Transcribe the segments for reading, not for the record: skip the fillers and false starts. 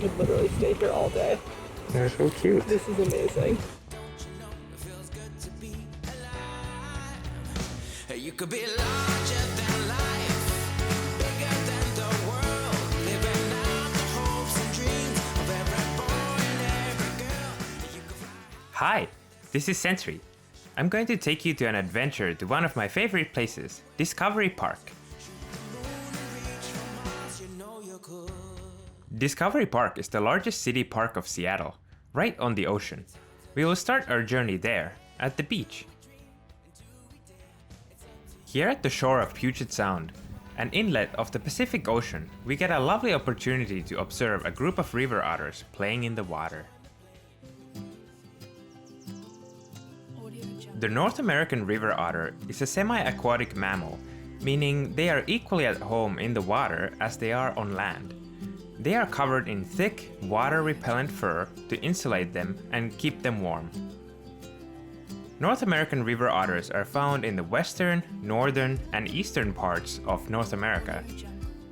could literally stay here all day. They're so cute. This is amazing. You could be larger than life, bigger than the world, living out the hopes and dreams of every boy and every girl. You could fly. Hi, this is Sentry. I'm going to take you to an adventure to one of my favorite places, Discovery Park. Discovery Park is the largest city park of Seattle, right on the ocean. We will start our journey there, at the beach. Here at the shore of Puget Sound, an inlet of the Pacific Ocean, we get a lovely opportunity to observe a group of river otters playing in the water. The North American river otter is a semi-aquatic mammal, meaning they are equally at home in the water as they are on land. They are covered in thick, water-repellent fur to insulate them and keep them warm. North American river otters are found in the western, northern, and eastern parts of North America.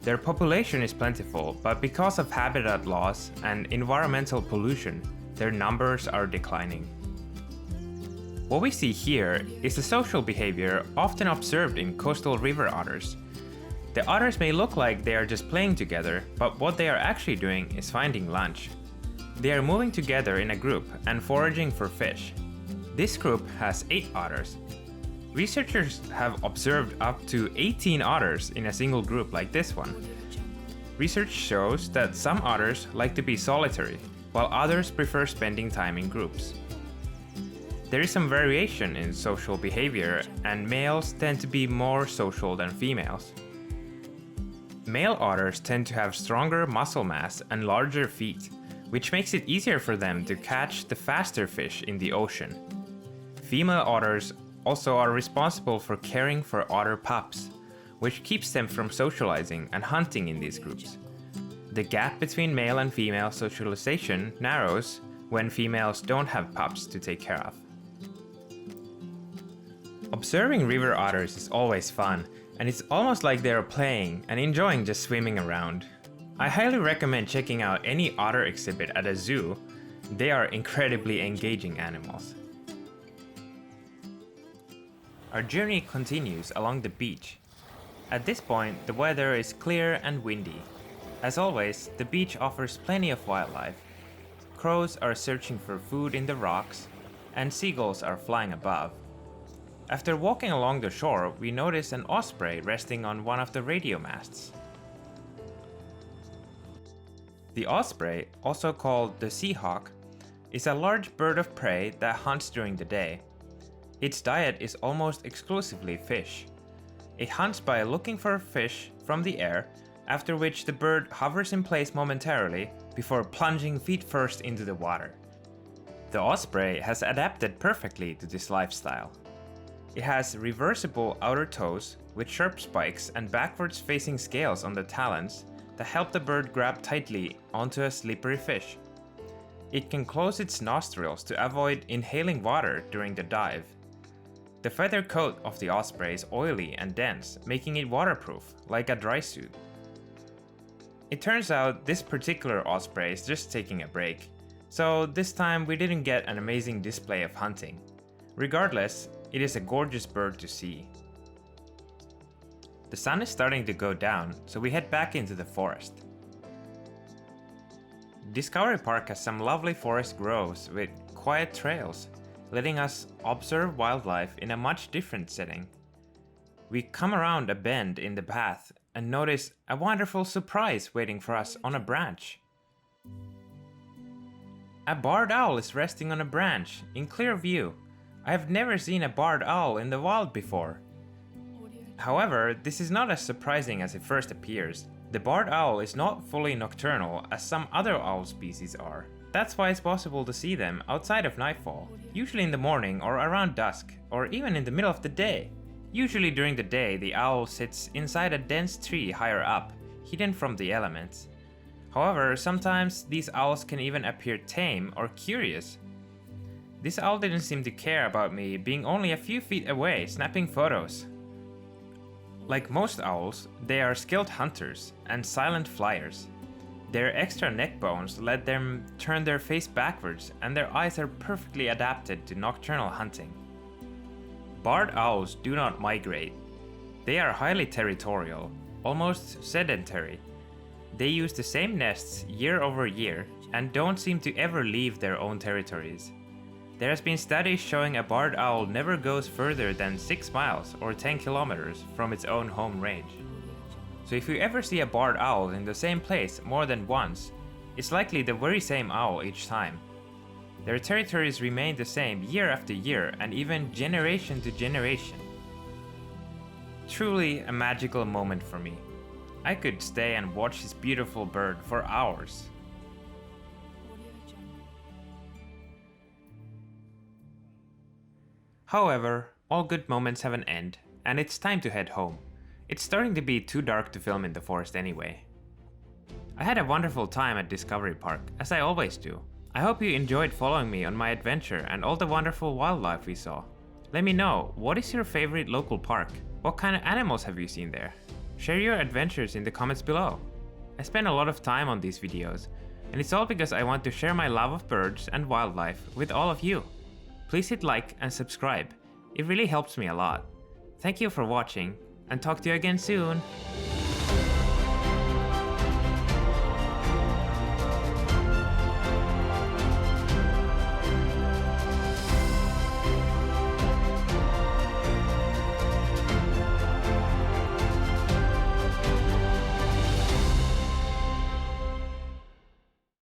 Their population is plentiful, but because of habitat loss and environmental pollution, their numbers are declining. What we see here is the social behavior often observed in coastal river otters. The otters may look like they are just playing together, but what they are actually doing is finding lunch. They are moving together in a group and foraging for fish. This group has 8 otters. Researchers have observed up to 18 otters in a single group like this one. Research shows that some otters like to be solitary, while others prefer spending time in groups. There is some variation in social behavior, and males tend to be more social than females. Male otters tend to have stronger muscle mass and larger feet, which makes it easier for them to catch the faster fish in the ocean. Female otters also are responsible for caring for otter pups, which keeps them from socializing and hunting in these groups. The gap between male and female socialization narrows when females don't have pups to take care of. Observing river otters is always fun, and it's almost like they are playing and enjoying just swimming around. I highly recommend checking out any otter exhibit at a zoo. They are incredibly engaging animals. Our journey continues along the beach. At this point, the weather is clear and windy. As always, the beach offers plenty of wildlife. Crows are searching for food in the rocks, and seagulls are flying above. After walking along the shore, we notice an osprey resting on one of the radio masts. The osprey, also called the seahawk, is a large bird of prey that hunts during the day. Its diet is almost exclusively fish. It hunts by looking for fish from the air, after which the bird hovers in place momentarily before plunging feet first into the water. The osprey has adapted perfectly to this lifestyle. It has reversible outer toes with sharp spikes and backwards facing scales on the talons that help the bird grab tightly onto a slippery fish. It can close its nostrils to avoid inhaling water during the dive. The feather coat of the osprey is oily and dense, making it waterproof, like a dry suit. It turns out this particular osprey is just taking a break, so this time we didn't get an amazing display of hunting. Regardless, it is a gorgeous bird to see. The sun is starting to go down, so we head back into the forest. Discovery Park has some lovely forest groves with quiet trails, letting us observe wildlife in a much different setting. We come around a bend in the path and notice a wonderful surprise waiting for us on a branch. A barred owl is resting on a branch in clear view. I have never seen a barred owl in the wild before. However, this is not as surprising as it first appears. The barred owl is not fully nocturnal as some other owl species are. That's why it's possible to see them outside of nightfall, usually in the morning or around dusk, or even in the middle of the day. Usually during the day, the owl sits inside a dense tree higher up, hidden from the elements. However, sometimes these owls can even appear tame or curious. This owl didn't seem to care about me being only a few feet away snapping photos. Like most owls, they are skilled hunters and silent flyers. Their extra neck bones let them turn their face backwards, and their eyes are perfectly adapted to nocturnal hunting. Barred owls do not migrate. They are highly territorial, almost sedentary. They use the same nests year over year and don't seem to ever leave their own territories. There has been studies showing a barred owl never goes further than 6 miles or 10 kilometers from its own home range. So if you ever see a barred owl in the same place more than once, it's likely the very same owl each time. Their territories remain the same year after year and even generation to generation. Truly a magical moment for me. I could stay and watch this beautiful bird for hours. However, all good moments have an end, and it's time to head home. It's starting to be too dark to film in the forest anyway. I had a wonderful time at Discovery Park, as I always do. I hope you enjoyed following me on my adventure and all the wonderful wildlife we saw. Let me know, what is your favorite local park? What kind of animals have you seen there? Share your adventures in the comments below. I spend a lot of time on these videos, and it's all because I want to share my love of birds and wildlife with all of you. Please hit like and subscribe. It really helps me a lot. Thank you for watching, and talk to you again soon.